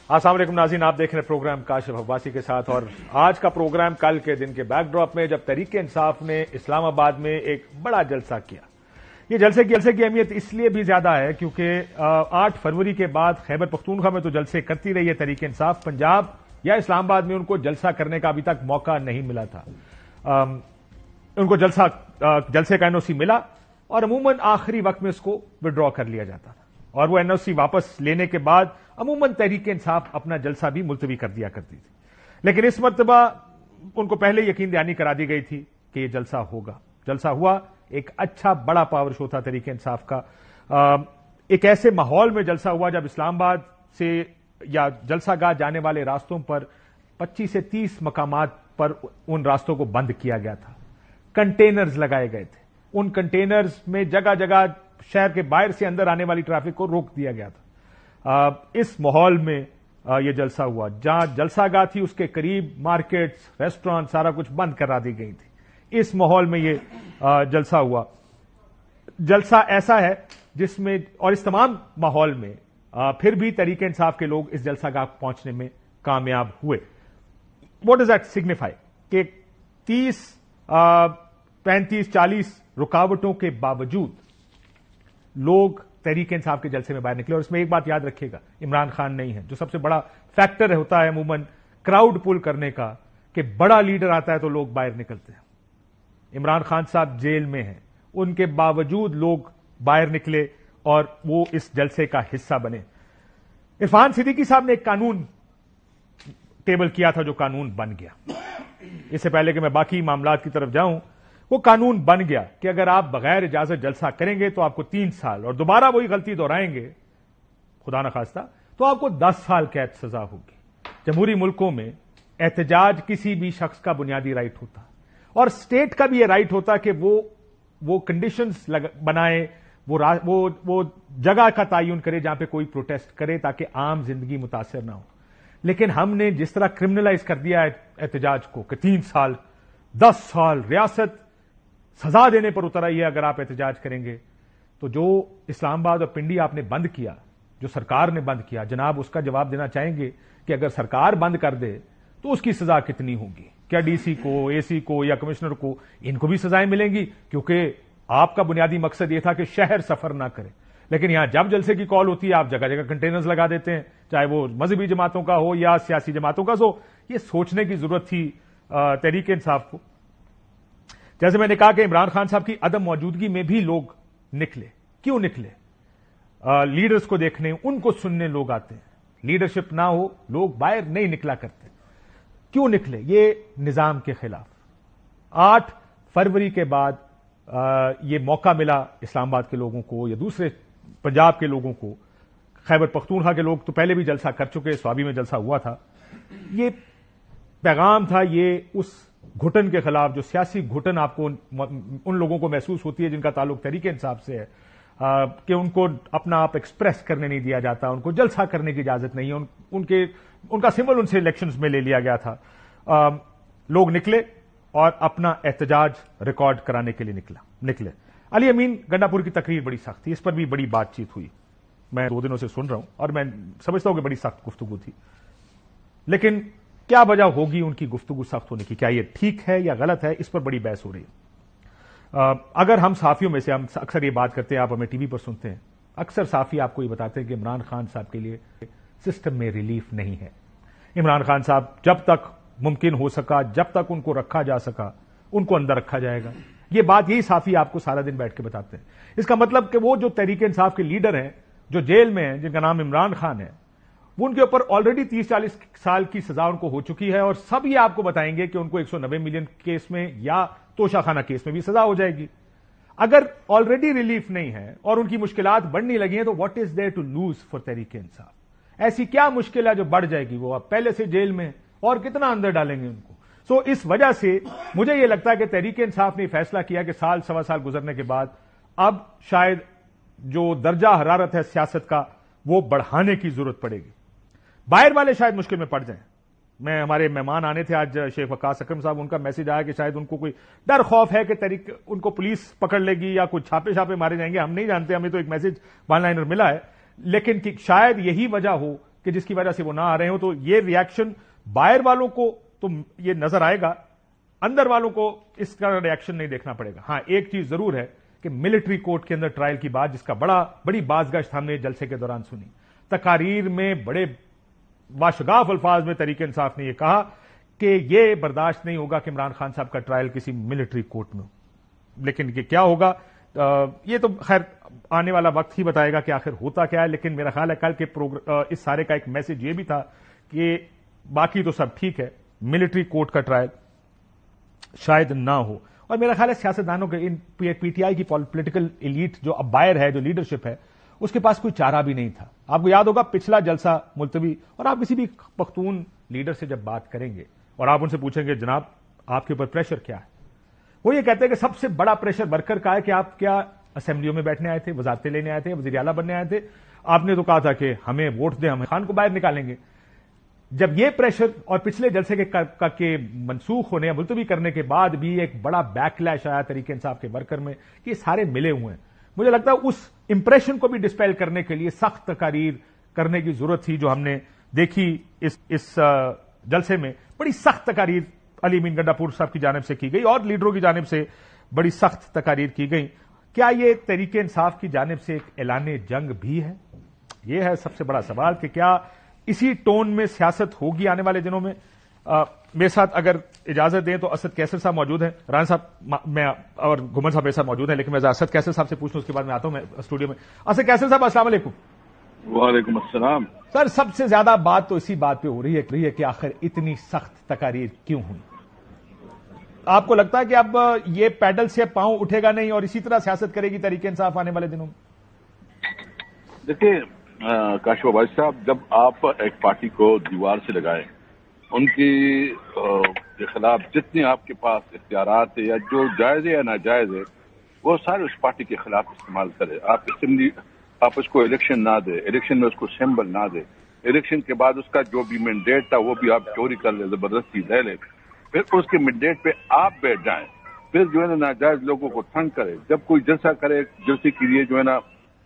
السلام علیکم ناظرین، آپ دیکھ رہے ہیں پروگرام کاشف عباسی کے ساتھ، اور آج کا پروگرام کل کے دن کے بیک ڈراپ میں جب تحریک انصاف نے اسلام آباد میں ایک بڑا جلسہ کیا. یہ جلسے کی اہمیت اس لیے بھی زیادہ ہے کیونکہ 8 فروری کے بعد خیبر پختونخوا میں تو جلسے کرتی رہی ہے تحریک انصاف، پنجاب یا اسلام آباد میں ان کو جلسہ کرنے کا ابھی تک موقع نہیں ملا تھا. ان کو جلسے کا NOC ملا اور عموماً آخری وقت میں اس کو وڈرا کر لیا جاتا تھا، اور وہ NOC واپس لینے کے بعد عموماً تحریک انصاف اپنا جلسہ بھی ملتوی کر دیا کرتی تھی. لیکن اس مرتبہ ان کو پہلے یقین دہانی کرا دی گئی تھی کہ یہ جلسہ ہوگا. جلسہ ہوا، ایک اچھا بڑا پاور شو تھا تحریک انصاف کا. ایک ایسے ماحول میں جلسہ ہوا جب اسلام آباد سے یا جلسہ گاہ جانے والے راستوں پر 25 سے 30 مقامات پر ان راستوں کو بند کیا گیا تھا. کنٹینرز لگائے گئے تھے، ان کنٹینرز میں جگہ جگہ شہر کے باہر سے اندر آنے والی ٹریفک کو روک دیا گیا تھا. اس ماحول میں یہ جلسہ ہوا. جہاں جلسہ گاہ تھی اس کے قریب مارکیٹس، ریسٹورانٹ، سارا کچھ بند کرا دی گئی تھی. اس ماحول میں یہ جلسہ ہوا. جلسہ ایسا ہے جس میں، اور اس تمام ماحول میں پھر بھی تحریک انصاف کے لوگ اس جلسہ گاہ پہنچنے میں کامیاب ہوئے. What does that signify? کہ 30 35 40 رکاوٹوں کے باوجود لوگ تحریک انصاف کے جلسے میں باہر نکلے. اور اس میں ایک بات یاد رکھیے گا، عمران خان نہیں ہے. جو سب سے بڑا فیکٹر ہوتا ہے عموماً کراؤڈ پل کرنے کا، کہ بڑا لیڈر آتا ہے تو لوگ باہر نکلتے ہیں. عمران خان صاحب جیل میں ہیں، ان کے باوجود لوگ باہر نکلے اور وہ اس جلسے کا حصہ بنے. عرفان صدیقی صاحب نے ایک قانون ٹیبل کیا تھا جو قانون بن گیا. اس سے پہلے کہ میں باقی معاملات کی طرف جاؤں، وہ قانون بن گیا کہ اگر آپ بغیر اجازت جلسہ کریں گے تو آپ کو 3 سال، اور دوبارہ وہی غلطی دہرائیں گے خدا نخواستہ تو آپ کو 10 سال قید سزا ہوگی. جمہوری ملکوں میں احتجاج کسی بھی شخص کا بنیادی رائٹ ہوتا، اور اسٹیٹ کا بھی یہ رائٹ ہوتا کہ وہ کنڈیشنز بنائے، وہ جگہ کا تعین کرے جہاں پہ کوئی پروٹیسٹ کرے تاکہ عام زندگی متاثر نہ ہو. لیکن ہم نے جس طرح کرمنلائز کر دیا ہے احتجاج کو کہ 3 سال 10 سال ریاست سزا دینے پر اتر آئی ہے اگر آپ احتجاج کریں گے. تو جو اسلام آباد اور پنڈی آپ نے بند کیا، جو سرکار نے بند کیا، جناب اس کا جواب دینا چاہیں گے کہ اگر سرکار بند کر دے تو اس کی سزا کتنی ہوگی؟ کیا DC کو، AC کو یا کمشنر کو ان کو بھی سزائیں ملیں گی؟ کیونکہ آپ کا بنیادی مقصد یہ تھا کہ شہر سفر نہ کرے. لیکن یہاں جب جلسے کی کال ہوتی ہے آپ جگہ جگہ کنٹینرز لگا دیتے ہیں، چاہے وہ مذہبی جماعتوں کا ہو یا سیاسی جماعتوں کا ہو. یہ سوچنے کی ضرورت تھی تحریک انصاف کو. جیسے میں نے کہا کہ عمران خان صاحب کی عدم موجودگی میں بھی لوگ نکلے. کیوں نکلے؟ لیڈرز کو دیکھنے، ان کو سننے لوگ آتے ہیں. لیڈرشپ نہ ہو لوگ باہر نہیں نکلا کرتے. کیوں نکلے؟ یہ نظام کے خلاف. 8 فروری کے بعد یہ موقع ملا اسلام آباد کے لوگوں کو یا دوسرے پنجاب کے لوگوں کو. خیبر پختونخوا کے لوگ تو پہلے بھی جلسہ کر چکے، سوابی میں جلسہ ہوا تھا. یہ پیغام تھا، یہ اس گھٹن کے خلاف، جو سیاسی گھٹن آپ کو ان لوگوں کو محسوس ہوتی ہے جن کا تعلق تحریک انصاف سے ہے، کہ ان کو اپنا آپ ایکسپریس کرنے نہیں دیا جاتا، ان کو جلسہ کرنے کی اجازت نہیں ہے. ان کا سمبل ان سے الیکشنز میں لے لیا گیا تھا. لوگ نکلے اور اپنا احتجاج ریکارڈ کرانے کے لیے نکلے. علی امین گنڈا پور کی تقریر بڑی سخت تھی، اس پر بھی بڑی بات چیت ہوئی. میں 2 دنوں سے سن رہا ہوں اور میں سمجھتا ہوں کہ بڑی سخت گفتگو تھی. لیکن کیا وجہ ہوگی ان کی گفتگو سخت ہونے کی؟ کیا یہ ٹھیک ہے یا غلط ہے؟ اس پر بڑی بحث ہو رہی ہے. اگر ہم صحافیوں میں سے، ہم اکثر یہ بات کرتے ہیں، آپ ہمیں ٹی وی پر سنتے ہیں، اکثر صحافی آپ کو یہ بتاتے ہیں کہ عمران خان صاحب کے لیے سسٹم میں ریلیف نہیں ہے. عمران خان صاحب جب تک ممکن ہو سکا، جب تک ان کو رکھا جا سکا، ان کو اندر رکھا جائے گا. یہ بات یہی صحافی آپ کو سارا دن بیٹھ کے بتاتے ہیں. اس کا مطلب کہ وہ جو تحریک انصاف کے لیڈر ہیں جو جیل میں ہیں، جن کا نام عمران خان ہے، وہ ان کے اوپر آلریڈی 30-40 سال کی سزا ان کو ہو چکی ہے، اور سب یہ آپ کو بتائیں گے کہ ان کو 190 ملین کیس میں یا توشہ خانہ کیس میں بھی سزا ہو جائے گی. اگر آلریڈی ریلیف نہیں ہے اور ان کی مشکلات بڑھنے لگی ہیں تو what is there to lose for Tehreek Insaf? ایسی کیا مشکل ہے جو بڑھ جائے گی؟ وہ اب پہلے سے جیل میں اور کتنا اندر ڈالیں گے ان کو؟ اس وجہ سے مجھے یہ لگتا ہے کہ تحریک انصاف نے فیصلہ کیا کہ سال سوا سال گزرنے کے بعد اب شاید جو درجہ حرارت ہے سیاست کا وہ بڑھانے کی ضرورت پڑے گی. باہر والے شاید مشکل میں پڑ جائیں. ہمارے مہمان آنے تھے آج شیخ وقاص اکرم صاحب، ان کا میسج آیا کہ شاید ان کو کوئی ڈر خوف ہے کہ ان کو پولیس پکڑ لے گی یا کوئی چھاپے مارے جائیں گے. ہم نہیں جانتے، ہمیں تو ایک میسج ون لائنر ملا ہے. لیکن شاید یہی وجہ ہو کہ کہ جس کی وجہ سے وہ نہ آ رہے ہوں. تو یہ ریئیکشن باہر والوں کو تو یہ نظر آئے گا, اندر والوں کو اس کا ریئیکشن نہیں دیکھنا پڑے گا. ہاں ایک چیز ضرور ہے کہ ملٹری کورٹ کے اندر ٹرائل کی بات, جس کا بڑی بازگشت ہم نے جلسے کے دوران سنی, تقاریر میں بڑے باشگاف الفاظ میں تحریک انصاف نے یہ کہا کہ یہ برداشت نہیں ہوگا کہ عمران خان صاحب کا ٹرائل کسی ملٹری کورٹ میں ہو. لیکن یہ کیا ہوگا یہ تو خیر آنے والا وقت ہی بتائے گا کہ آخر ہوتا کیا ہے. لیکن میرا خیال ہے کل کے اس سارے کا ایک میسج یہ بھی تھا کہ باقی تو سب ٹھیک ہے, ملٹری کورٹ کا ٹرائل شاید نہ ہو. اور میرا خیال ہے سیاستدانوں کے پی ٹی آئی کی پولیٹیکل ایلیٹ جو اب باہر ہے, جو لیڈرشپ ہے, اس کے پاس کوئی چارہ بھی نہیں تھا. آپ کو یاد ہوگا پچھلا جلسہ ملتوی, اور آپ کسی بھی پختون لیڈر سے جب بات کریں گے اور آپ ان سے پوچھیں گے جناب آپ کے اوپر پریشر کیا ہے, وہ یہ کہتے ہیں کہ سب سے بڑا پریشر ورکر کا ہے کہ آپ کیا اسمبلیوں میں بیٹھنے آئے تھے, وزارتیں لینے آئے تھے, وزیر اعلیٰ بننے آئے تھے. آپ نے تو کہا تھا کہ ہمیں ووٹ دیں, ہم خان کو باہر نکالیں گے. جب یہ پریشر اور پچھلے جلسے کے منسوخ ہونے یا ملتوی کرنے کے بعد بھی ایک بڑا بیک لیش آیا تحریک انصاف کے ورکر میں کہ یہ سارے ملے ہوئے ہیں, مجھے لگتا ہے اس امپریشن کو بھی ڈسپیل کرنے کے لیے سخت تقاریر کرنے کی ضرورت تھی, جو ہم نے دیکھی اس جلسے میں. بڑی سخت تقاریر علی امین گنڈا پور صاحب کی جانب سے کی گئی اور لیڈروں کی جانب سے بڑی سخت تقاریر کی گئی. کیا یہ تحریک انصاف کی جانب سے ایک اعلان جنگ بھی ہے؟ یہ ہے سب سے بڑا سوال کہ کیا اسی ٹون میں سیاست ہوگی آنے والے دنوں میں. میرے ساتھ اگر اجازت دیں تو اسد کیسر صاحب موجود ہیں, ران صاحب میں اور گھمن صاحب میرے ساتھ موجود ہیں, لیکن میں اسد کیسر صاحب سے پوچھ لوں, اس کے بعد میں آتا ہوں میں اسٹوڈیو میں. اسد کیسر صاحب السلام علیکم. وعلیکم السلام. سر سب سے زیادہ بات تو اسی بات پہ ہو رہی ہے کہ آخر اتنی سخت تقاریر کیوں ہوئی؟ آپ کو لگتا ہے کہ اب یہ پیڈل سے پاؤں اٹھے گا نہیں اور اسی طرح سیاست کرے گی تحریک انصاف آنے والے دنوں میں؟ دیکھیں کاشف عباسی صاحب, جب آپ ایک پارٹی کو دیوار سے لگائیں, ان کے خلاف جتنے آپ کے پاس اختیارات ہیں یا جو جائز ہے یا ناجائز ہے وہ سارے اس پارٹی کے خلاف استعمال کریں. آپ اس کو الیکشن نہ دیں, الیکشن میں اس کو سمبل نہ دیں, الیکشن کے بعد اس کا جو بھی مینڈیٹ تھا وہ بھی آپ چوری کر لیں, زبردستی لے لیں, پھر اس کے مینڈیٹ پہ آپ بیٹھ جائیں, پھر جو ہے نا ناجائز لوگوں کو تنگ کرے. جب کوئی جلسہ کرے, جلسے کے لیے جو ہے نا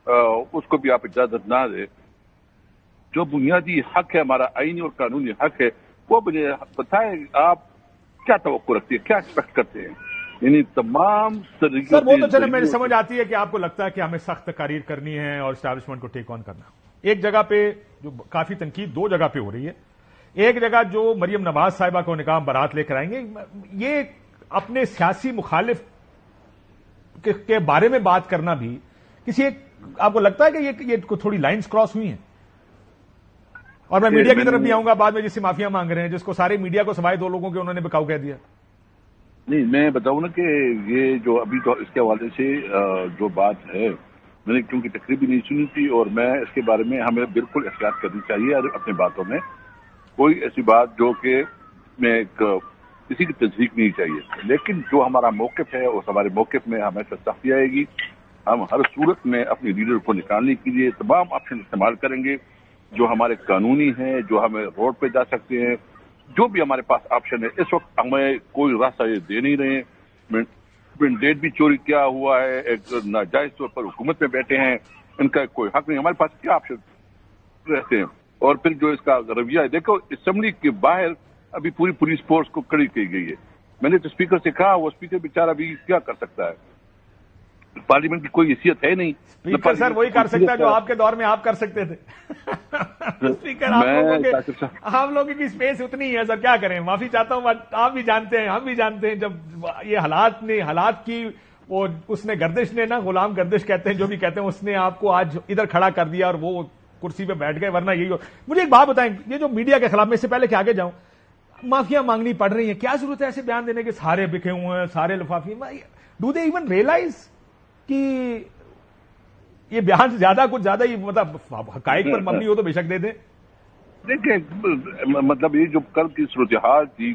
اس کو بھی آپ اجازت نہ دیں. جو بنیادی حق ہے, ہمارا آئینی اور قانونی حق ہے, وہ مجھے بتائیں آپ کیا توقع رکھتے ہیں, کیا ایکسپیکٹ کرتے ہیں. یعنی تمام طریقوں سر وہ تو چلے میری سمجھ آتی ہے کہ آپ کو لگتا ہے کہ ہمیں سخت تقاریر کرنی ہے اور اسٹیبلشمنٹ کو ٹیک آن کرنا. ایک جگہ پہ جو کافی تنقید دو جگہ پہ ہو رہی ہے, ایک جگہ جو مریم نواز صاحبہ کو نکاح برات لے کر آئیں گے, یہ اپنے سیاسی مخالف کے بارے میں بات کرنا بھی کسی ایک, آپ کو لگتا ہے کہ یہ تھوڑی لائنز کراس ہوئی ہیں؟ اور میں میڈیا کی طرف بھی آؤں گا بعد میں, جس سے معافیا مانگ رہے ہیں, جس کو سارے میڈیا کو سوائے دو لوگوں کے انہوں نے بکاؤ کہہ دیا. نہیں, میں بتاؤں نا کہ یہ جو ابھی تو اس کے حوالے سے جو بات ہے, میں نے کیونکہ تقریبی نہیں سنی تھی, اور میں اس کے بارے میں ہمیں بالکل احتیاط کرنی چاہیے اپنی باتوں میں. کوئی ایسی بات جو کہ میں کسی کی تصدیق نہیں چاہیے, لیکن جو ہمارا موقف ہے اس ہمارے موقف میں ہمیشہ سختی آئے گی. ہم ہر صورت میں اپنی لیڈر کو نکالنے کے لیے تمام آپشن استعمال کریں گے جو ہمارے قانونی ہیں, جو ہمیں روڈ پہ جا سکتے ہیں, جو بھی ہمارے پاس آپشن ہے. اس وقت ہمیں کوئی راستہ یہ دے نہیں رہے. مینڈیٹ بھی چوری کیا ہوا ہے, ایک ناجائز طور پر حکومت میں بیٹھے ہیں, ان کا کوئی حق نہیں. ہمارے پاس کیا آپشن رہتے ہیں؟ اور پھر جو اس کا رویہ ہے, دیکھو اسمبلی کے باہر ابھی پوری پولیس فورس کو کھڑی کی گئی ہے. میں نے تو اسپیکر سے کہا, وہ اسپیکر بیچارہ ابھی کیا کر سکتا ہے؟ پارلیمنٹ کی کوئی حیثیت ہے نہیں. اسپیکر سر وہی کر سکتا ہے جو آپ کے دور میں آپ کر سکتے تھے. اسپیکر آپ لوگوں کی اسپیس اتنی ہے سر, کیا کریں. معافی چاہتا ہوں, آپ بھی جانتے ہیں, ہم بھی جانتے ہیں, جب یہ حالات کی وہ اس نے گردش نے نا, غلام گردش کہتے ہیں جو بھی کہتے ہیں, اس نے آپ کو آج ادھر کھڑا کر دیا اور وہ کرسی پہ بیٹھ گئے, ورنہ یہی ہو. مجھے ایک بات بتائیں, یہ جو میڈیا کے خلاف, میں اس سے پہلے کہ آگے جاؤں, معافیاں مانگنی پڑ رہی ہیں, کیا ضرورت ہے ایسے بیان دینے کے؟ سارے بکے ہوئے ہیں, سارے لفافی. ڈو دے ایون ریئلائز کہ یہ بیان زیادہ کچھ زیادہ ہی مطلب حقائق پر مبنی ہو تو بے شک دے دیں؟ دیکھیں مطلب یہ جو کل کی صورتحال تھی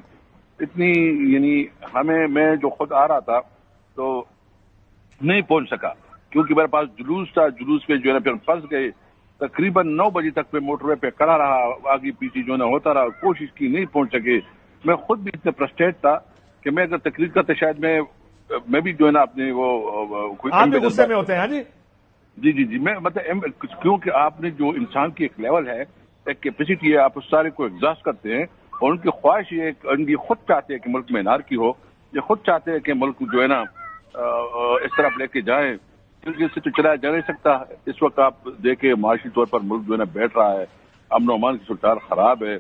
اتنی, یعنی میں جو خود آ رہا تھا تو نہیں پہنچ سکا کیونکہ میرے پاس جلوس تھا. جلوس پہ جو ہے نا پھر پھنس گئے. تقریباً 9 بجے تک میں موٹر وے پہ کھڑا رہا, آگے پیچھے جو ہے نا ہوتا رہا, کوشش کی, نہیں پہنچ سکے. میں خود بھی اتنے فرسٹریٹ تھا کہ میں اگر تقریر کرتا شاید میں بھی جو ہے نا اپنے وہ آپ بھی غصے میں ہوتے ہیں. جی جی جی جی, میں مطلب کیونکہ آپ نے جو انسان کی ایک لیول ہے, ایک کیپیسٹی ہے, آپ اس سارے کو ایگزاسٹ کرتے ہیں, اور ان کی خواہش یہ, ان کی خود چاہتے ہیں کہ ملک میں انارکی ہو, یہ خود چاہتے ہیں کہ ملک جو ہے نا اس طرف لے کے جائیں, کیونکہ اس سے تو چلایا جا نہیں سکتا. اس وقت آپ دیکھیں معاشی طور پر ملک جو ہے نا بیٹھ رہا ہے, امن و امان کی صورتحال خراب ہے,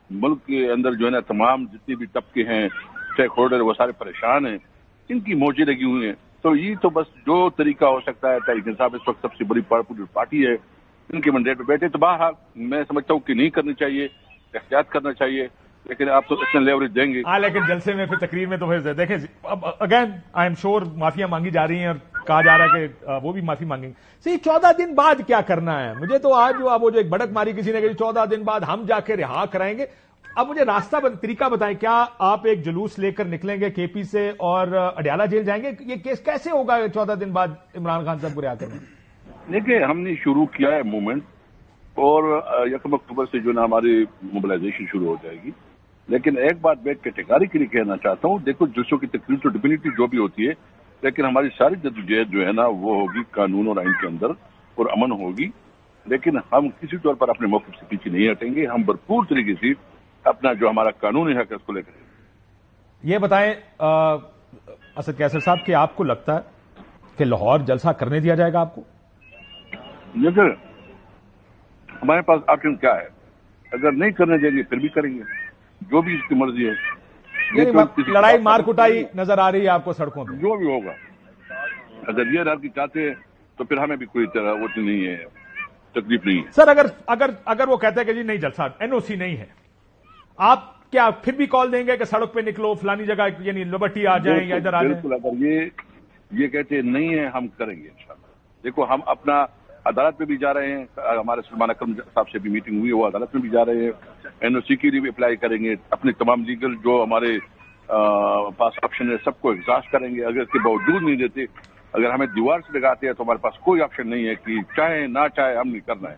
ملک کے اندر جو ہے نا تمام جتنے بھی طبقے ہیں, اسٹیک ہولڈر, وہ سارے پریشان ہیں, ان کی موجیں لگی ہوئی ہیں. تو یہ تو بس جو طریقہ ہو سکتا ہے, تحریک انصاف اس وقت سب سے بڑی پارٹی ہے, ان کے منڈیٹ پہ بیٹھے, تو بہرحال میں سمجھتا ہوں کہ نہیں کرنی چاہیے, احتیاط کرنا چاہیے, لیکن آپ تو اتنے لیوریج دیں گے. ہاں لیکن جلسے میں پھر تقریر میں تو پھر دیکھیں اب اگین آئی ایم شور معافیاں مانگی جا رہی ہیں, اور کہا جا رہا ہے کہ وہ بھی معافی مانگیں گے. 14 دن بعد کیا کرنا ہے؟ مجھے تو آج وہ جو ایک بڑک ماری کسی نے کہ 14 دن بعد ہم جا کے رہا کرائیں گے. اب مجھے راستہ طریقہ بتائیں, کیا آپ ایک جلوس لے کر نکلیں گے کے پی سے اور اڈیالہ جیل جائیں گے؟ یہ کیس کیسے ہوگا 14 دن بعد عمران خان صاحب کو رہا کرنا؟ دیکھیں, ہم نے شروع کیا ہے موومنٹ, اور 1 اکتوبر سے جو ہے نا ہماری موبلائزیشن شروع ہو جائے گی. لیکن ایک بات بیٹھ کے ٹکاری کے لیے کہنا چاہتا ہوں, دیکھو جسوں کی تقریر تو ڈیفینیٹلی جو بھی ہوتی ہے, لیکن ہماری ساری جدوجہد جو ہے نا وہ ہوگی قانون اور آئین کے اندر, اور امن ہوگی. لیکن ہم کسی طور پر اپنے موقف سے پیچھے نہیں ہٹیں گے, ہم بھرپور طریقے سے اپنا جو ہمارا قانونی حق ہے اس کو لے کر. یہ بتائیں اسد کیسر صاحب کہ آپ کو لگتا ہے کہ لاہور جلسہ کرنے دیا جائے گا آپ کو؟ لیکن ہمارے پاس آپشن کیا ہے, اگر نہیں کرنے دیں گے پھر بھی کریں گے, جو بھی اس کی مرضی ہے. لڑائی مار کٹائی نظر آ رہی ہے آپ کو سڑکوں پہ؟ جو بھی ہوگا, اگر یہ راکی چاہتے ہیں تو پھر ہمیں بھی کوئی طرح وہ نہیں ہے, تکلیف نہیں ہے. سر اگر وہ کہتے ہیں کہ جی نہیں جلسہ این او سی نہیں ہے, آپ کیا پھر بھی کال دیں گے کہ سڑک پہ نکلو فلانی جگہ, یعنی لبرٹی آ جائیں یا ادھر آ جائیں؟ بالکل, اگر یہ کہتے ہیں نہیں ہے, ہم کریں گے انشاءاللہ. دیکھو ہم اپنا عدالت میں بھی جا رہے ہیں, ہمارے سلمان اکرم صاحب سے بھی میٹنگ ہوئی ہے, وہ عدالت میں بھی جا رہے ہیں, این او سی کے لیے بھی اپلائی کریں گے, اپنے تمام لیگل جو ہمارے پاس آپشن ہے سب کو ایگزاسٹ کریں گے. اگر اس کے باوجود نہیں دیتے, اگر ہمیں دیوار سے لگاتے ہیں, تو ہمارے پاس کوئی آپشن نہیں ہے کہ چاہے نہ چاہے ہم نہیں کرنا ہے.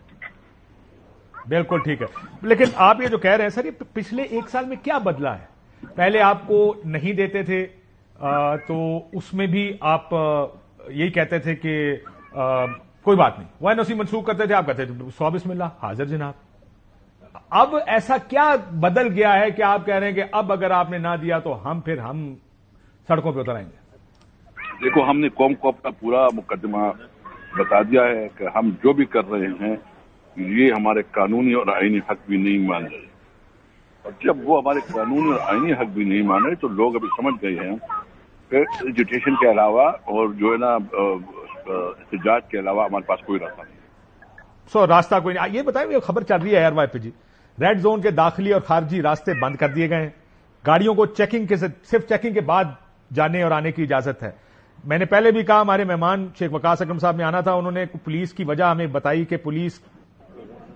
بالکل ٹھیک ہے. لیکن آپ یہ جو کہہ رہے ہیں سر, یہ پچھلے 1 سال میں کیا بدلا ہے؟ پہلے آپ کو نہیں دیتے تھے تو اس میں بھی آپ یہی کہتے تھے کہ کوئی بات نہیں, وہ این او سی منسوخ کرتے تھے, آپ کہتے تھے 100 بسم اللہ حاضر جناب. اب ایسا کیا بدل گیا ہے کہ آپ کہہ رہے ہیں کہ اب اگر آپ نے نہ دیا تو ہم سڑکوں پہ اتر آئیں گے؟ دیکھو, ہم نے قوم کو اپنا پورا مقدمہ بتا دیا ہے کہ ہم جو بھی کر رہے ہیں یہ ہمارے قانونی اور آئینی حق بھی نہیں مان رہے, اور جب وہ ہمارے قانونی اور آئینی حق بھی نہیں مان رہے تو لوگ ابھی سمجھ گئے ہیں کہ ایجوکیشن کے علاوہ اور جو ہے نا احتجاج کے علاوہ ہمارے پاس کوئی راستہ نہیں. راستہ کوئی نہیں. یہ بتائیں, یہ خبر چل رہی ہے ایئر وائی پہ جی, ریڈ زون کے داخلی اور خارجی راستے بند کر دیے گئے ہیں, گاڑیوں کو صرف چیکنگ کے بعد جانے اور آنے کی اجازت ہے. میں نے پہلے بھی کہا, ہمارے مہمان شیخ وقاص اکرم صاحب نے آنا تھا, انہوں نے پولیس کی وجہ ہمیں بتائی کہ پولیس,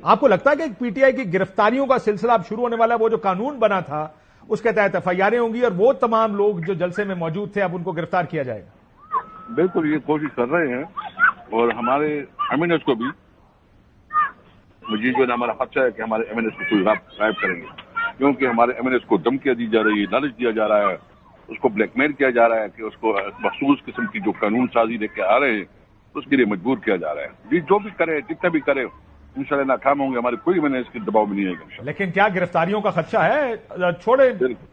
آپ کو لگتا ہے کہ پی ٹی آئی کی گرفتاریوں کا سلسلہ اب شروع ہونے والا ہے؟ وہ جو قانون بنا تھا اس کے تحت ایف آئی آریں ہوں گی, اور وہ تمام لوگ جو جلسے میں موجود تھے اب ان کو گرفتار کیا جائے گا. بالکل, یہ کوشش کر رہے ہیں, اور ہمارے ایم این ایس کو بھی, مجھے جو ہے نا ہمارا خدشہ ہے کہ ہمارے ایم این ایس کو کوئی غائب کریں گے, کیونکہ ہمارے ایم این ایس کو دھمکیاں دی جا رہی ہے, لالچ دیا جا رہا ہے, اس کو بلیک میل کیا جا رہا ہے کہ اس کو مخصوص قسم کی جو قانون سازی لے کے آ رہے ہیں اس کے لیے مجبور کیا جا رہا ہے. جی جو بھی کرے, جتنا بھی کرے, انشاءاللہ ناکام ہوں گے, ہمارے کوئی میں نے اس کے دباؤ میں نہیں آئے گا. لیکن کیا گرفتاریوں کا خدشہ ہے؟ چھوڑے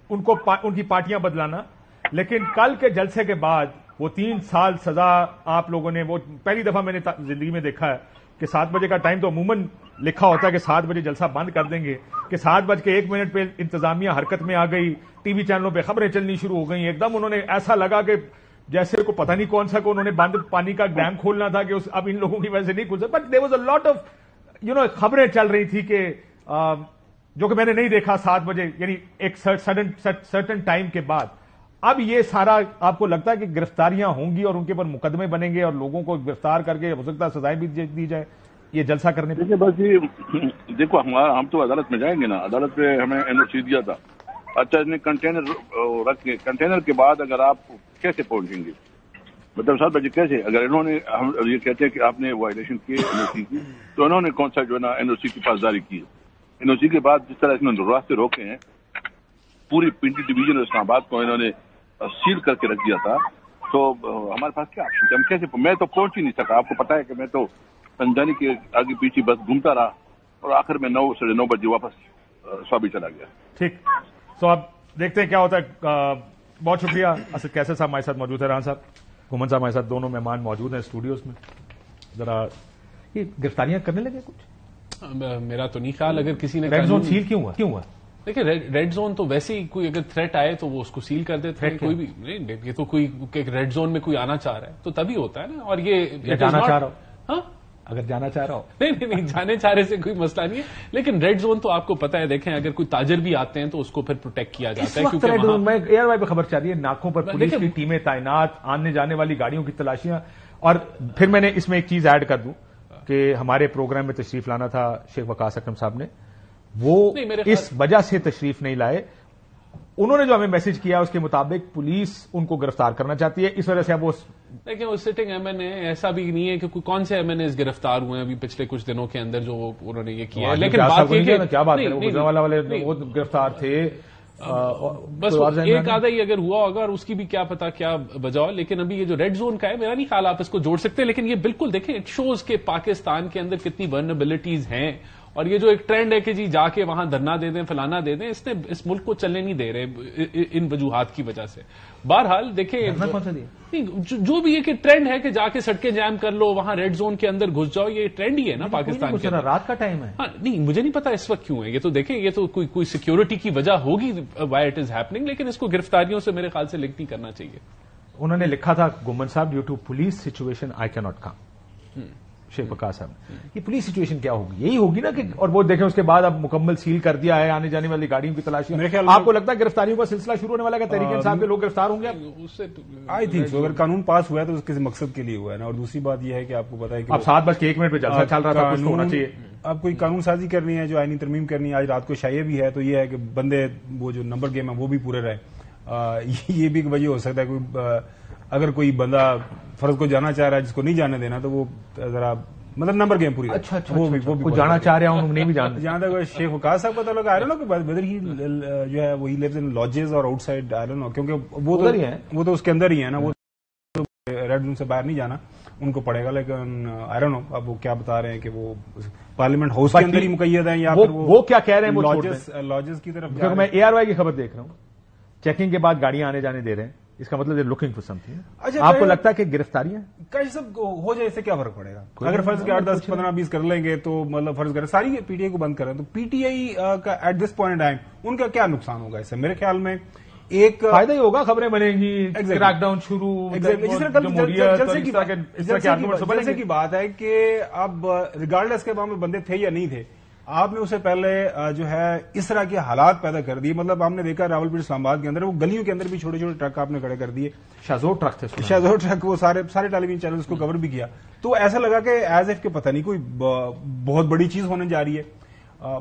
ان کی پارٹیاں بدلانا, لیکن کل کے جلسے کے بعد وہ 3 سال سزا آپ لوگوں نے, وہ پہلی دفعہ میں نے زندگی میں دیکھا ہے کہ 7 بجے کا ٹائم تو عموماً لکھا ہوتا ہے کہ 7 بجے جلسہ بند کر دیں گے, کہ 7:01 پہ انتظامیہ حرکت میں آ گئی, ٹی وی چینلوں پہ خبریں چلنی شروع ہو گئیں. ایک دم انہوں نے ایسا لگا کہ جیسے کو پتہ نہیں کون سا کو انہوں نے بند پانی کا ڈیم کھولنا تھا کہ اب ان لوگوں کی وجہ سے نہیں کھل سکتا. But there was a lot of خبریں چل رہی تھی کہ جو کہ میں نے نہیں دیکھا 7 بجے, یعنی ایک سرٹن ٹائم کے بعد. اب یہ سارا آپ کو لگتا ہے کہ گرفتاریاں ہوں گی اور ان کے اوپر مقدمے بنیں گے اور لوگوں کو گرفتار کر کے ہو سکتا ہے سزائیں بھی دی جائے یہ جلسہ کرنے پہ؟ بس یہ دیکھو, ہم تو عدالت میں جائیں گے نا, عدالت پہ ہمیں این او سی دیا تھا. اچھا, اس نے کنٹینر رکھ کے, کنٹینر کے بعد اگر آپ کیسے پہنچیں گے, مطلب 7 بجے کیسے؟ اگر انہوں نے, ہم یہ کہتے ہیں کہ آپ نے وائلیشن کی این او سی کی, تو انہوں نے کون سا جو ہے نا این او سی کی پاسداری کی ہے؟ این او سی کے بعد جس طرح انہوں نے راستے روکے ہیں, پوری پنڈی ڈویژن اسلام آباد کو انہوں نے سیل کر کے رکھ دیا تھا, تو ہمارے پاس کیا آپشن تھا؟ ہم کیسے, میں تو پہنچ ہی نہیں سکا. آپ کو پتا ہے کہ میں تو سنجانی کے آگے پیچھے بس گھومتا رہا, اور آخر میں 9 ساڑھے 9 بجے واپس سوابی چلا گیا. ٹھیک، تو اب دیکھتے ہیں کیا ہوتا ہے. بہت شکریہ. اسد کیسر صاحب ہمارے ساتھ موجود ہے، رحان صاحب، گھومن صاحب ہمارے ساتھ، دونوں مہمان موجود ہیں اسٹوڈیوز میں. ذرا یہ گرفتاریاں کرنے لگے کچھ؟ میرا تو نہیں خیال. اگر کسی نے ریڈ زون سیل کیوں ہوا؟ دیکھیں ریڈ زون تو ویسے ہی کوئی اگر تھریٹ آئے تو وہ اس کو سیل کر دیتے ہیں. کوئی بھی نہیں، یہ تو کوئی ریڈ زون میں کوئی آنا چاہ رہا ہے تو تبھی ہوتا ہے نا. اور یہ جانا چاہ رہا ہو، ہاں اگر جانا چاہ رہا ہو نہیں جانے چاہ رہے سے کوئی مسئلہ نہیں ہے. لیکن ریڈ زون تو آپ کو پتا ہے، دیکھیں اگر کوئی تاجر بھی آتے ہیں تو اس کو پھر پروٹیکٹ کیا جاتا ہے. کیونکہ ریڈ زون میں ایئر وائی پہ خبر چل رہی ہے ناکوں پر پولیس کی ٹیمیں تعینات، آنے جانے والی گاڑیوں کی تلاشیاں. اور پھر میں نے اس میں ایک چیز ایڈ کر دوں کہ ہمارے پروگرام میں تشریف لانا تھا شیخ وقاص اکرم صاحب نے، وہ اس وجہ سے تشریف نہیں لائے. انہوں نے جو ہمیں میسج کیا اس کے مطابق پولیس ان کو گرفتار کرنا چاہتی ہے، اس وجہ سے اب وہ دیکھیں وہ سٹنگ ایم این اے، ایسا بھی نہیں ہے کہ کون سے ایم این اے گرفتار ہوئے ہیں ابھی پچھلے کچھ دنوں کے اندر جو انہوں نے یہ کیا ہے. لیکن بات یہ کہ کیا بات ہے، گجرانوالہ والے وہ گرفتار تھے، بس ایک آدھا ہی اگر ہوا ہوگا اور اس کی بھی کیا پتا کیا وجہ ہو. لیکن ابھی یہ جو ریڈ زون کا ہے میرا نہیں خیال آپ اس کو جوڑ سکتے. لیکن یہ بالکل دیکھیں اٹ شوز کہ پاکستان کے اندر کتنی ورنبلٹیز ہیں. اور یہ جو ایک ٹرینڈ ہے کہ جی جا کے وہاں دھرنا دے دیں فلانا دے دیں، اس نے اس ملک کو چلنے نہیں دے رہے ان وجوہات کی وجہ سے. بہرحال دیکھیں جو بھی یہ کہ ٹرینڈ ہے کہ جا کے سڑکیں جام کر لو، وہاں ریڈ زون کے اندر گھس جاؤ، یہ ٹرینڈ ہی ہے نا پاکستان کے اندر. رات کا ٹائم ہے. ہاں نہیں مجھے نہیں پتا اس وقت کیوں ہے. یہ تو دیکھیں یہ تو کوئی سیکیورٹی کی وجہ ہوگی وائی اٹ از ہیپننگ. لیکن اس کو گرفتاریوں سے میرے خیال سے لنک نہیں کرنا چاہیے. انہوں نے لکھا تھا Ghuman Sahib, due to police situation I could not کم. شیخ وقاص صاحب، یہ پولیس سچویشن کیا ہوگی؟ یہی ہوگی نا کہ، اور وہ دیکھیں اس کے بعد اب مکمل سیل کر دیا ہے آنے جانے والی گاڑیوں کی تلاشی. آپ کو لگتا ہے گرفتاریوں کا سلسلہ شروع ہونے والا ہے؟ تحریک انصاف کے لوگ گرفتار ہوں گے آئی تھنک سو. اگر قانون پاس ہوا ہے تو کسی مقصد کے لیے ہوا ہے نا. اور دوسری بات یہ ہے کہ آپ کو پتا ہے کہ اب 7:01 پہ جلسہ چل رہا تھا، کچھ ہونا چاہیے. اب کوئی قانون سازی کرنی ہے، جو آئینی ترمیم کرنی ہے، آج رات کو شائع بھی ہے، تو یہ ہے کہ بندے وہ جو نمبر گیم ہے وہ بھی پورے رہے. یہ بھی ایک وجہ ہو سکتا ہے کوئی اگر کوئی بندہ فرض کو جانا چاہ رہا ہے جس کو نہیں جانے دینا تو وہ ذرا مطلب نمبر گیم پوری. اچھا وہ جانا چاہ رہے ہیں نہیں بھی جانا. جہاں تک شیخ وقاص صاحب کا تعلق آ رہا نا کہ ہی جو ہے وہی لیوز ان لاجز اور outside I don't know, کیونکہ وہ تو اس کے اندر ہی ہے نا. وہ ریڈ زون سے باہر نہیں جانا ان کو پڑے گا. لیکن آئی ڈونٹ نو اب وہ کیا بتا رہے ہیں کہ وہ پارلیمنٹ ہاؤس کے اندر ہی مقید ہیں یا وہ کیا کہہ رہے ہیں لاجز کی طرف. میں اے آر وائی کی خبر دیکھ رہا ہوں، چیکنگ کے بعد گاڑیاں آنے جانے دے رہے ہیں، اس کا مطلب لوکنگ فور سم تھنگ. آپ کو لگتا ہے کہ گرفتاریاں سب ہو جائے اس سے کیا فرق پڑے گا؟ اگر فرض کے 8 10 15 20 کر لیں گے تو مطلب فرض کریں ساری پی ٹی آئی کو بند کریں تو پی ٹی آئی کا ایٹ دس پوائنٹ ٹائم ان کا کیا نقصان ہوگا؟ اس سے میرے خیال میں ایک فائدہ ہی ہوگا، خبریں بنیں گی، کریک ڈاؤن شروع. جیسے کی بات ہے کہ اب ریگارڈلیس کے وہاں میں بندے تھے یا نہیں تھے، آپ نے اسے پہلے جو ہے اس طرح کے حالات پیدا کر دیے. مطلب آپ نے دیکھا راولپنڈی اسلام آباد کے اندر وہ گلیوں کے اندر بھی چھوٹے چھوٹے ٹرک آپ نے کھڑے کر دیے. شاہزور ٹرک تھے، شاہزور ٹرک، وہ سارے ٹیلی ویژن چینل اس کو کور بھی کیا. تو ایسا لگا کہ ایز ایف کے پتہ نہیں کوئی بہت بڑی چیز ہونے جا رہی ہے.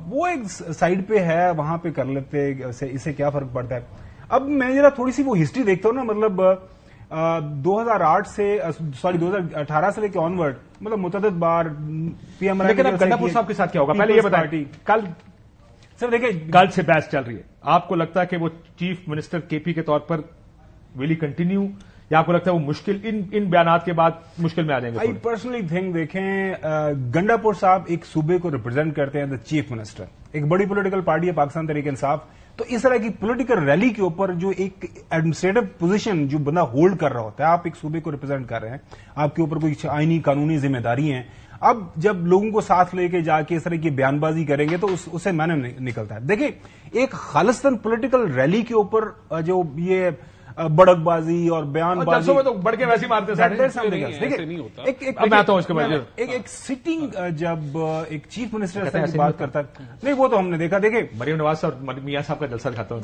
وہ ایک سائڈ پہ ہے، وہاں پہ کر لیتے، اس سے کیا فرق پڑتا ہے. اب میں ذرا تھوڑی سی وہ ہسٹری دیکھتا ہوں نا. مطلب 2008 سے 2018 سے لے کے آنورڈ مطلب متعدد بار پی ایم گنڈا پور صاحب کے ساتھ کیا ہوگا پہلے یہ بتائیں. کل سر دیکھیں کل سے بحث چل رہی ہے، آپ کو لگتا ہے کہ وہ چیف منسٹر کے پی کے طور پر ویلی کنٹینیو، یا آپ کو لگتا ہے وہ مشکل ان بیانات کے بعد مشکل میں آ جائیں گے؟ آئی پرسنلی تھنک دیکھیں گنڈا پور صاحب ایک صوبے کو ریپرزینٹ کرتے ہیں، دا چیف منسٹر. ایک بڑی پولیٹیکل پارٹی ہے پاکستان تحریک انصاف. تو اس طرح کی پولیٹیکل ریلی کے اوپر جو ایک ایڈمنسٹریٹو پوزیشن جو بندہ ہولڈ کر رہا ہوتا ہے، آپ ایک صوبے کو ریپرزینٹ کر رہے ہیں، آپ کے اوپر کوئی آئینی قانونی ذمہ داری ہیں. اب جب لوگوں کو ساتھ لے کے جا کے اس طرح کی بیان بازی کریں گے تو اس سے معنی نکلتا ہے. دیکھیں ایک خالصتاً پولیٹیکل ریلی کے اوپر جو یہ بڑک بازی اور بیان بازی تو بڑھ کے ویسے مارتے ایک سٹنگ جب ایک چیف منسٹر کی بات کرتا ہے نہیں، وہ تو ہم نے دیکھا. دیکھیں مریم نواز اور میاں صاحب کا جلسہ دکھاتا ہوں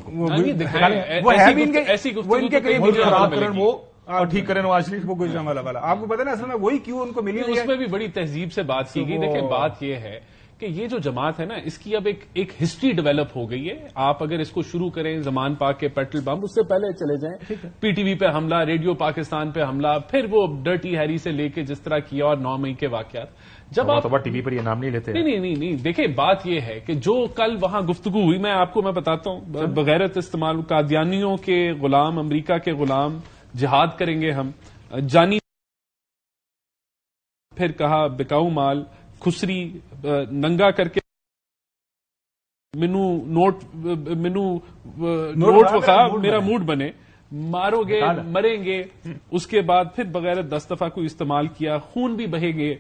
اور ٹھیک کریں نواز شریف وہ گجران والا. آپ کو پتا نا اصل میں وہی کیوں ان کو ملی، اس میں بھی بڑی تہذیب سے بات کی گئی. دیکھیں بات یہ ہے کہ یہ جو جماعت ہے نا اس کی اب ایک ہسٹری ڈیولپ ہو گئی ہے. آپ اگر اس کو شروع کریں زمان پاک کے پیٹرول بم، اس سے پہلے چلے جائیں پی ٹی وی پہ حملہ، ریڈیو پاکستان پہ حملہ، پھر وہ ڈرٹی ہیری سے لے کے جس طرح کیا اور 9 مئی کے واقعات. جب آپ ٹی وی پر یہ نام نہیں لیتے. نہیں دیکھیں بات یہ ہے کہ جو کل وہاں گفتگو ہوئی، میں آپ کو میں بتاتا ہوں بغیرت استعمال قادیانیوں کے غلام، امریکہ کے غلام، جہاد کریں گے ہم، جانی، پھر کہا بکاؤ مال، خسری ننگا کر کے نوٹ وقا میرا موڈ بنے، مارو گے مریں گے، اس کے بعد پھر بغیر 10 دفعہ کو استعمال کیا، خون بھی بہے گے،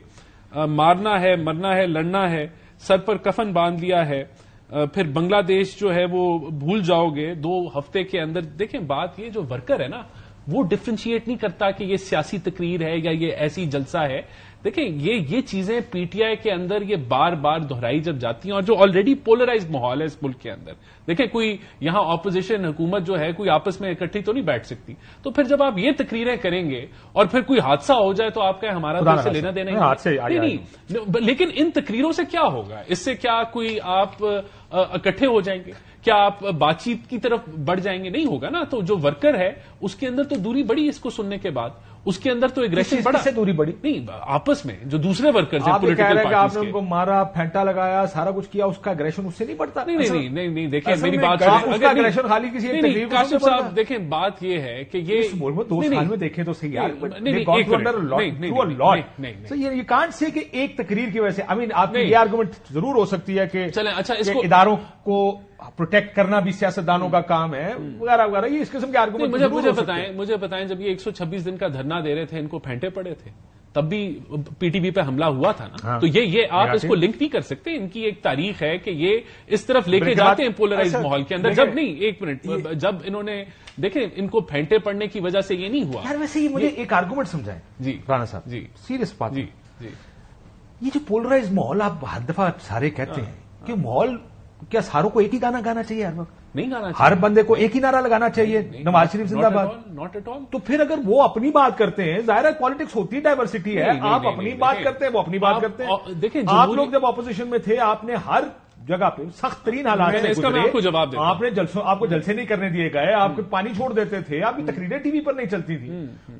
مارنا ہے مرنا ہے لڑنا ہے، سر پر کفن باندھ لیا ہے، پھر بنگلہ دیش جو ہے وہ بھول جاؤ گے 2 ہفتے کے اندر۔ دیکھیں بات یہ جو ورکر ہے نا وہ ڈفرینشیٹ نہیں کرتا کہ یہ سیاسی تقریر ہے یا یہ ایسی جلسہ ہے۔ دیکھیں یہ چیزیں پی ٹی آئی کے اندر یہ بار بار دہرائی جب جاتی ہیں، اور جو آلریڈی پولرائز ماحول ہے اس ملک کے اندر، دیکھیں کوئی یہاں اپوزیشن حکومت جو ہے کوئی آپس میں اکٹھی تو نہیں بیٹھ سکتی، تو پھر جب آپ یہ تقریریں کریں گے اور پھر کوئی حادثہ ہو جائے تو آپ کہیں ہمارا تو اس سے لینا دینا نہیں، لیکن ان تقریروں سے کیا ہوگا؟ اس سے کیا کوئی آپ اکٹھے ہو جائیں گے؟ کیا آپ بات چیت کی طرف بڑھ جائیں گے؟ نہیں ہوگا نا۔ تو جو ورکر ہے اس کے اندر تو دوری بڑی، اس کو سننے کے بعد اس کے اندر تو ایگریشن بڑا، سے دوری بڑی نہیں آپس میں جو دوسرے ورکرز ہیں پولیٹیکل پارٹیز کے، آپ نے ان کو مارا پھینٹا لگایا سارا کچھ کیا، اس کا ایگریشن اس سے نہیں بڑھتا؟ نہیں دیکھیں میری بات اس کا ایگریشن خالی کسی ایک تقریب سے کاشف صاحب دیکھیں بات یہ ہے کہ یہ 2 سال میں دیکھیں تو صحیح یار یہ کانٹ سے کہ ایک تقریر کی وجہ سے آئی مین آپ کی یہ آرگومنٹ ضرور ہو سکتی ہے کہ چلیں اچھا اس کو اداروں کو پروٹیکٹ کرنا بھی سیاستدانوں کا کام ہے وغیرہ وغیرہ، یہ اس قسم کے آرگومنٹ مجھے بتائیں جب یہ 126 دن کا دھرنا دے رہے تھے ان کو پھینٹے پڑے تھے تب بھی پی ٹی وی پہ حملہ ہوا تھا نا، تو یہ آپ اس کو لنک نہیں کر سکتے، ان کی ایک تاریخ ہے کہ یہ اس طرف لے کے جاتے ہیں پولرائز ماحول کے اندر۔ جب نہیں ایک منٹ جب انہوں نے دیکھیں ان کو پھینٹے پڑنے کی وجہ سے یہ نہیں ہوا یار، ویسے یہ مجھے ایک آرگومنٹ سمجھائیں جی رانا صاحب، جی سیریس بات، جی یہ جو پولرائز ماحول آپ ہر دفعہ سارے کہتے ہیں کہ ماحول کیا ساروں کو ایک ہی گانا گانا چاہیے ہر وقت؟ نہیں گانا چاہیے، ہر بندے کو ایک ہی نعرہ لگانا چاہیے نواز شریف زندہ باد؟ Not at all. تو پھر اگر وہ اپنی بات کرتے ہیں، ظاہر ہے پالیٹکس ہوتی ہے، ڈائیورسٹی ہے، آپ اپنی بات کرتے ہیں وہ اپنی بات کرتے ہیں۔ دیکھیں آپ لوگ جب اپوزیشن میں تھے آپ نے ہر جگہ پہ سخت ترین حالات میں اس کا میں آپ کو جواب دیتا ہوں، آپ نے آپ کو جلسے نہیں کرنے دیے گئے، آپ کو پانی چھوڑ دیتے تھے، آپ کی تقریریں ٹی وی پر نہیں چلتی تھی،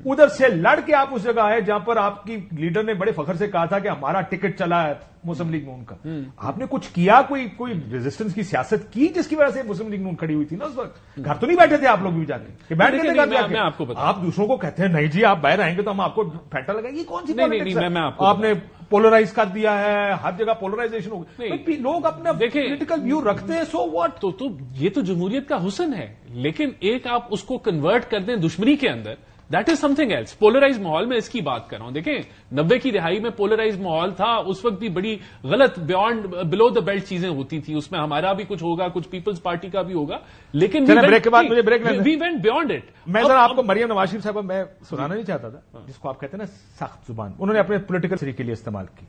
ادھر سے لڑ کے آپ اس جگہ آئے جہاں پر آپ کی لیڈر نے بڑے فخر سے کہا تھا کہ ہمارا ٹکٹ چلا ہے مسلم لیگ نون کا۔ آپ نے کچھ کیا، کوئی ریزسٹنس کی سیاست کی جس کی وجہ سے مسلم لیگ نون کھڑی ہوئی تھی نا اس وقت؟ گھر تو نہیں بیٹھے تھے آپ لوگ بھی جا کے بیٹھ کے آپ دوسروں کو کہتے ہیں نہیں جی آپ باہر آئیں گے تو ہم آپ کو پھینٹا لگائیں گے، یہ کون سی پالیٹکس ہے؟ آپ نے پولرائز کر دیا ہے، ہر جگہ پولرائزیشن ہو گئی، لوگ اپنا پولیٹیکل ویو رکھتے ہیں، سو واٹ؟ تو یہ تو جمہوریت کا حسن ہے، لیکن ایک آپ اس کو کنورٹ کر دیں دشمنی کے اندر، that is something else. Polarise ماحول میں اس کی بات کر رہا ہوں، دیکھیں 90 کی دہائی میں پولرائز ماحول تھا، اس وقت بھی بڑی غلط بلو دا بیلٹ چیزیں ہوتی تھی، اس میں ہمارا بھی کچھ ہوگا، کچھ پیپلز پارٹی کا بھی ہوگا، لیکن بریک کے بعد مجھے وی وینٹ بیونڈ اٹ۔ میں ذرا آپ کو مریم نواز شریف صاحبہ میں سنانا نہیں چاہتا تھا، جس کو آپ کہتے ہیں نا سخت زبان، انہوں نے اپنے پولیٹیکل طریقے کے لیے استعمال کی،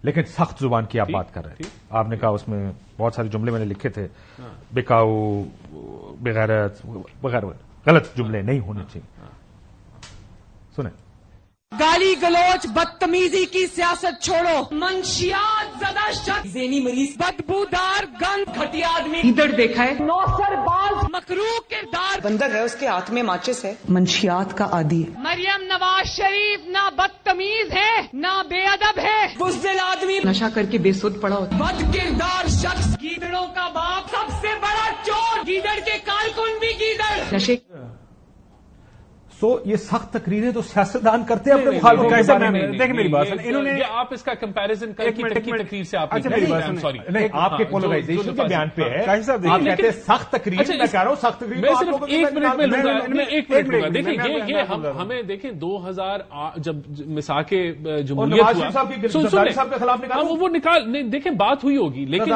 لیکن سخت زبان کی آپ بات کر رہے تھے، آپ نے کہا اس میں بہت سارے جملے میں نے لکھے تھے، بکاؤ، بغیرت وغیرہ، غلط جملے نہیں ہونے چاہیے، سنیں۔ گالی گلوچ بدتمیزی کی سیاست چھوڑو، منشیات زدہ شخص، ذہنی مریض، بدبودار گند، گھٹیا آدمی ادھر دیکھا ہے، نوسر باز، مکروہ کردار، بندر ہے اس کے ہاتھ میں ماچس ہے، منشیات کا عادی ہے۔ مریم نواز شریف نہ بدتمیز ہے نہ بے ادب ہے، بزدل آدمی، نشہ کر کے بے سود پڑا ہوتا، بد کردار شخص، گیدڑوں کا باپ، سب سے بڑا چور، گیدڑ کے کارکن بھی گیدڑ، نشے۔ سو یہ سخت تقریریں تو سیاستدان کرتے ہیں اپنے مخالفوں کے بارے میں۔ دیکھیں میری بات انہوں نے آپ اس کا کمپیرزن کر کے تقریر سے آپ سوری نہیں آپ کے پولرائزیشن کے بیان پہ ہے، آپ کہتے ہیں سخت تقریر، میں کہہ رہا ہوں سخت تقریر میں صرف ایک منٹ میں لوں گا، ایک منٹ لوں گا۔ دیکھیں یہ ہمیں دیکھیں 2000 جب مساق جمہوریت صاحب کے خلاف وہ نکال دیکھیں بات ہوئی ہوگی، لیکن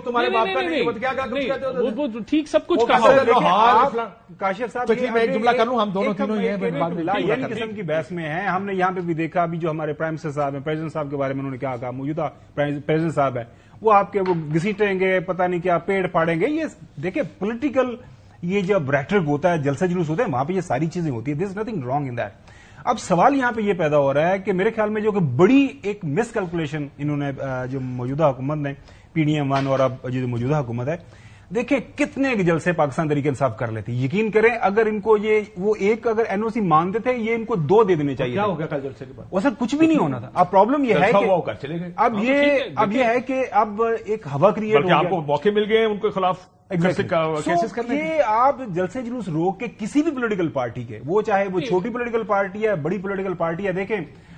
تمہارے باپ کا وہ ٹھیک سب کچھ کہا۔ کاشف صاحب میں ایک جملہ کر لوں، ہم دونوں تینوں یعنی قسم کی بحث میں ہیں، ہم نے یہاں پہ بھی دیکھا ابھی جو ہمارے پرائم منسٹر صاحب ہیں، پریزیڈنٹ صاحب کے بارے میں انہوں نے کیا کہا، موجودہ پریزیڈنٹ صاحب ہے وہ آپ کے وہ گھسیٹیں گے، پتہ نہیں کیا پیڑ پھاڑیں گے۔ یہ دیکھیں پولیٹیکل یہ جب ریٹرک ہوتا ہے، جلسہ جلوس ہوتا ہے، وہاں پہ یہ ساری چیزیں ہوتی ہیں، there is nothing wrong in that. اب سوال یہاں پہ یہ پیدا ہو رہا ہے کہ میرے خیال میں جو کہ بڑی ایک مس کیلکولیشن انہوں نے جو موجودہ حکومت نے پی ڈی ایم 1 اور اب جو موجودہ حکومت ہے، دیکھیں کتنے جلسے پاکستان تحریک انصاف کر لیتے، یقین کریں اگر ان کو یہ وہ ایک اگر این او سی مانتے تھے یہ ان کو 2 دے دینے چاہیے۔ کیا ہو گیا کل جلسے کے بعد؟ وہ سر کچھ بھی نہیں ہونا تھا۔ اب پرابلم یہ ہے کہ اب یہ ہے کہ اب ایک ہوا کریٹ ہو گیا، آپ کو موقع مل گئے ان کے خلاف کیسز کرنے کے۔ آپ جلسے جلوس روک کے کسی بھی پولیٹیکل پارٹی کے، وہ چاہے وہ چھوٹی پولیٹیکل پارٹی ہے بڑی پولیٹیکل پارٹی ہے، دیکھیں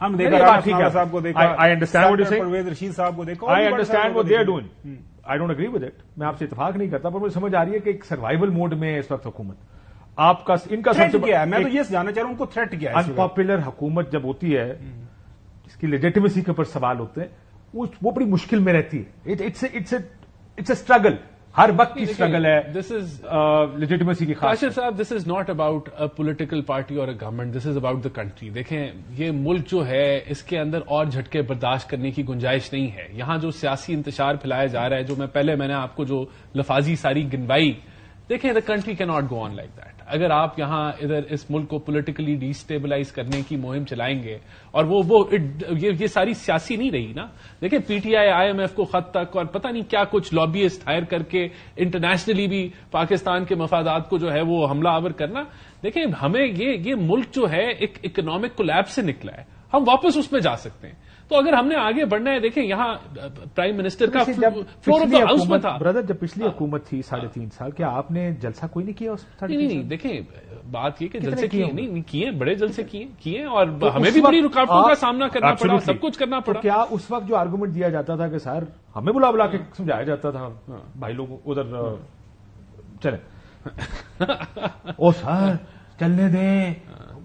ہم دیکھا صاحب کو دیکھا, I understand what you're saying. Pervez Rashid صاحب کو دیکھا, I understand what they are doing. I don't agree with it. میں آپ سے اتفاق نہیں کرتا, پر مجھے سمجھ آ رہی ہے کہ ایک سروائیول موڈ میں اس وقت حکومت, آپ کا ان کا سب سے کیا ہے, میں تو یہ جاننا چاہ رہا ہوں ان کو تھریٹ کیا ہے. انپاپولر حکومت جب ہوتی ہے, اس کی لیجیٹمیسی کے اوپر سوال ہوتے ہیں, وہ بڑی مشکل میں رہتی ہے. اٹس اے اسٹرگل, ہر وقت کی اسٹرگل ہے. دس از لیجیٹمیسی کی خاص. Kashif Sahab, this is not about a political party اور a government, this is about the country. دیکھیں, یہ ملک جو ہے اس کے اندر اور جھٹکے برداشت کرنے کی گنجائش نہیں ہے. یہاں جو سیاسی انتشار پھیلایا جا رہا ہے, جو میں نے آپ کو جو لفاظی ساری گنوائی, دیکھیں دا کنٹری کی not go on like that. اگر آپ یہاں ادھر اس ملک کو پولیٹیکلی ڈیسٹیبلائز کرنے کی مہم چلائیں گے, اور یہ ساری سیاسی نہیں رہی نا. دیکھیں, پی ٹی آئی IMF کو خط تک اور پتہ نہیں کیا کچھ لابیسٹ ہائر کر کے انٹرنیشنلی بھی پاکستان کے مفادات کو جو ہے وہ حملہ آور کرنا. دیکھیں, ہمیں یہ ملک جو ہے ایک اکنامک کولیپس سے نکلا ہے, ہم واپس اس میں جا سکتے ہیں. تو اگر ہم نے آگے بڑھنا ہے, دیکھیں یہاں پرائم منسٹر کا فلور آف دا ہاؤس میں تھا. بردر, جب پچھلی حکومت تھی 3.5 سال, کیا آپ نے جلسہ کوئی نہیں کیا اس؟ نہیں, دیکھیں بات یہ کہ جلسے کیے, بڑے جلسے کیے, اور ہمیں بھی بڑی رکاوٹوں کا سامنا کرنا پڑا, سب کچھ کرنا پڑا. کیا اس وقت جو آرگومنٹ دیا جاتا تھا کہ سر ہمیں بلا کے سمجھایا جاتا تھا, بھائی لوگ ادھر چلیں, او سر چلنے دیں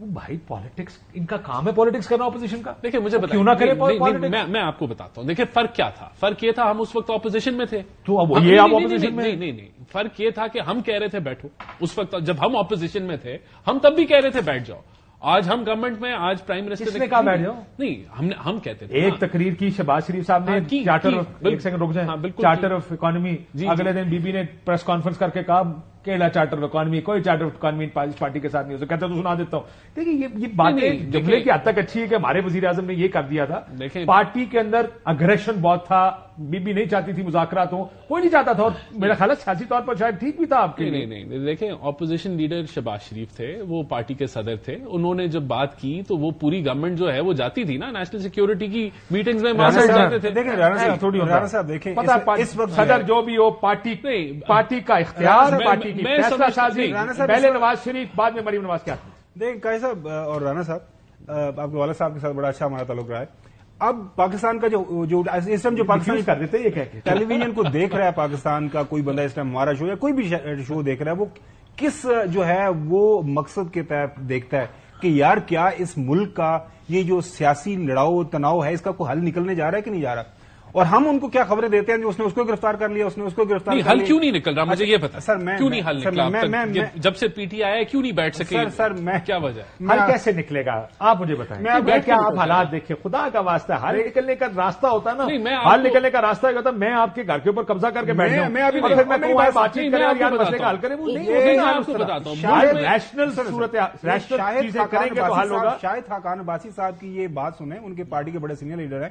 بھائی, پالیٹکس ان کا کام ہے, پالیٹکس کرنا اپوزیشن کا. دیکھیں, مجھے کیوں نہ کرے, میں آپ کو بتاتا ہوں. دیکھیں, فرق کیا تھا؟ فرق یہ تھا ہم اس وقت اپوزیشن میں تھے. تو اب یہ آپ اپوزیشن میں نہیں, فرق یہ تھا کہ ہم کہہ رہے تھے بیٹھو. اس وقت جب ہم اپوزیشن میں تھے, ہم تب بھی کہہ رہے تھے بیٹھ جاؤ. آج ہم گورنمنٹ میں, آج پرائم منسٹر نے کہا بیٹھ جاؤ. نہیں, ہم کہتے تھے. ایک تقریر کی شہباز شریف صاحب نے, چارٹر, ایک سیکنڈ رک جائیں, چارٹر آف اکانومی. اگلے دن بی بی نے پریس کانفرنس کر کے کہا کیرلا چارٹر آف اکانومی, کوئی چارٹر آف اکانومی پارٹی کے ساتھ نہیں ہو. کہتے تو سنا دیتا ہوں. دیکھیں, یہ باتیں جملے کی حد تک اچھی ہے کہ ہمارے وزیر اعظم نے یہ کر دیا تھا. پارٹی کے اندر اگریشن بہت تھا, بی بی نہیں چاہتی تھی مذاکرات ہوں, کوئی نہیں چاہتا تھا, اور میرا خیال ہے سیاسی طور پر شاید ٹھیک بھی تھا آپ کے. نہیں, دیکھیں, اپوزیشن لیڈر شہباز شریف تھے, وہ پارٹی کے صدر تھے. انہوں نے جب بات کی تو وہ پوری گورنمنٹ جو ہے وہ جاتی تھی نا نیشنل سیکیورٹی کی میٹنگز میں جاتے تھے. دیکھیں رانا صاحب, دیکھیں اس وقت صدر جو بھی ہو, پارٹی کا اختیار, پارٹی کی فیصلہ سازی, پہلے نواز شریف, بعد میں مریم نواز. کیا دیکھیں قاضی صاحب اور رانا صاحب, آپ کے والد صاحب کے ساتھ بڑا اچھا ہمارا تعلق رہا ہے. اب پاکستان کا جو اس ٹائم جو پاکستان کر دیتے یہ کہہ کے ٹیلی ویژن کو دیکھ رہا ہے پاکستان کا کوئی بندہ, اس ٹائم ہمارا شو یا کوئی بھی شو دیکھ رہا ہے, وہ کس جو ہے وہ مقصد کے تحت دیکھتا ہے کہ یار کیا اس ملک کا یہ جو سیاسی لڑاؤ تناؤ ہے, اس کا کوئی حل نکلنے جا رہا ہے کہ نہیں جا رہا؟ اور ہم ان کو کیا خبریں دیتے ہیں, جو اس نے اس کو گرفتار کر لیا, اس نے اس کو گرفتار کر لیا. حل کیوں نہیں نکل رہا مجھے یہ پتا سر, کیوں نہیں حل نکلا؟ جب سے پی ٹی آئی ہے کیوں نہیں بیٹھ سکے سر؟ میں کیا وجہ, حل کیسے نکلے گا آپ مجھے بتائیں. کیا آپ حالات دیکھیں, خدا کا واسطہ حل نکلنے کا راستہ ہوتا ہے نا, حل نکلنے کا راستہ ہوتا ہے میں آپ کے گھر کے اوپر قبضہ کر کے بیٹھ جاؤں, بات چیت کریں, مسئلے کا حل کریں. میں آپ کو بتاتا ہوں, ریشنل صورت چیزیں کریں گے تو حل ہوگا. شاہد خاقان عباسی صاحب کی یہ بات سنیں, ان کے پارٹی کے بڑے سینئر لیڈر ہیں,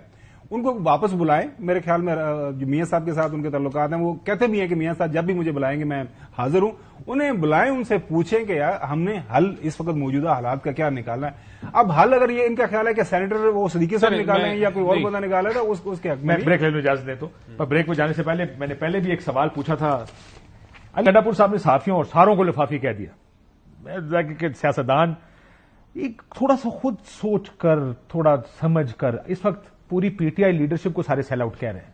ان کو واپس بلائیں. میرے خیال میں جو میاں صاحب کے ساتھ ان کے تعلقات ہیں, وہ کہتے بھی ہیں کہ میاں صاحب جب بھی مجھے بلائیں گے میں حاضر ہوں. انہیں بلائیں, ان سے پوچھیں کہ یار ہم نے حل اس وقت موجودہ حالات کا کیا نکالنا ہے. اب حل اگر یہ ان کا خیال ہے کہ سینیٹر وہ صدیقی صاحب نکالیں یا کوئی اور بندہ نکالا تھا, اس کے حق میں بریک لینے اجازت دے. تو بریک میں جانے سے پہلے میں نے پہلے بھی ایک سوال پوچھا تھا. گنڈا پور صاحب نے صحافیوں اور ساروں کو لفافی کہہ دیا کہ سیاستدان ایک تھوڑا سا خود سوچ کر, تھوڑا سمجھ کر, اس وقت پوری پی ٹی آئی لیڈرشپ کو سارے سیل آؤٹ کہہ رہے ہیں.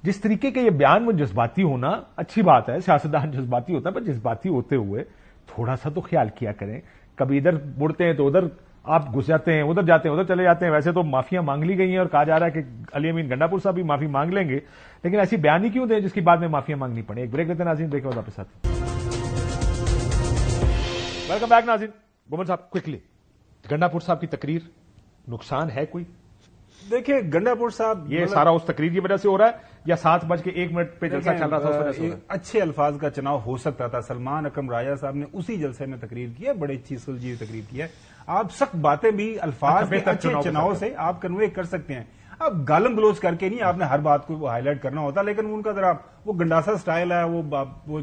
جس طریقے کے یہ بیان میں جذباتی ہونا اچھی بات ہے, سیاستدان جذباتی ہوتا ہے, پر جذباتی ہوتے ہوئے تھوڑا سا تو خیال کیا کریں. کبھی ادھر مڑتے ہیں تو ادھر آپ گھس جاتے ہیں, ادھر جاتے ہیں ادھر چلے جاتے ہیں. ویسے تو معافیاں مانگ لی گئی ہیں اور کہا جا رہا ہے کہ علی امین گنڈا پور صاحب بھی معافی مانگ لیں گے, لیکن ایسی بیان ہی کیوں دیں جس کی بعد میں معافیاں مانگنی پڑے. ایک بریک لیتے ہیں ناظرین, بریک کے بعد واپس آتے ہیں. ویلکم بیک ناظرین. بومن صاحب کوئکلی, گنڈا پور صاحب کی تقریر نقصان ہے کوئی؟ دیکھیں گنڈا پور صاحب یہ سارا اس تقریر کی وجہ سے ہو رہا ہے یا 7:01 پہ جلسہ چل رہا تھا اس وجہ سے؟ اچھے الفاظ کا چناؤ ہو سکتا تھا. سلمان اکرم راجہ صاحب نے اسی جلسے میں تقریر کی ہے, بڑی اچھی سلجھی تقریر کی ہے. آپ سخت باتیں بھی الفاظ کے اچھے چناؤ سے آپ کنوے کر سکتے ہیں. اب گالم گلوچ کر کے نہیں آپ نے ہر بات کو ہائی لائٹ کرنا ہوتا, لیکن ان کا ذرا وہ گنڈاسا سٹائل ہے, وہ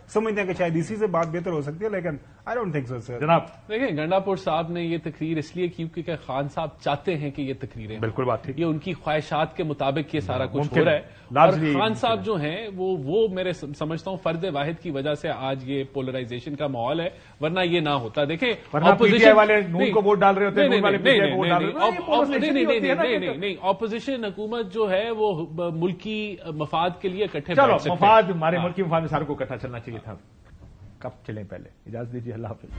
سمجھتے ہیں کہ شاید اسی سے بات بہتر ہو سکتی ہے, لیکن آئی ڈونٹ تھنک سو سر. جناب دیکھیں, گنڈاپور صاحب نے یہ تقریر اس لیے کی کیونکہ خان صاحب چاہتے ہیں کہ یہ تقریریں, بالکل بات ٹھیک, یہ ان کی خواہشات کے مطابق یہ سارا کچھ ہو رہا ہے, اور خان صاحب جو ہیں وہ میرے سمجھتا ہوں فرد واحد کی وجہ سے آج یہ پولرائزیشن کا ماحول ہے, ورنہ یہ نہ ہوتا. دیکھیں اپوزیشن والے نون کو ووٹ ڈال رہے ہوتے ہیں, نہیں, اپوزیشن حکومت جو ہے وہ ملکی مفاد کے لیے اکٹھے چلو, مفاد ہمارے ملکی مفاد میں ساروں کو اکٹھا چلنا چاہیے تھا. کب چلیں, پہلے اجازت دیجیے, اللہ حافظ.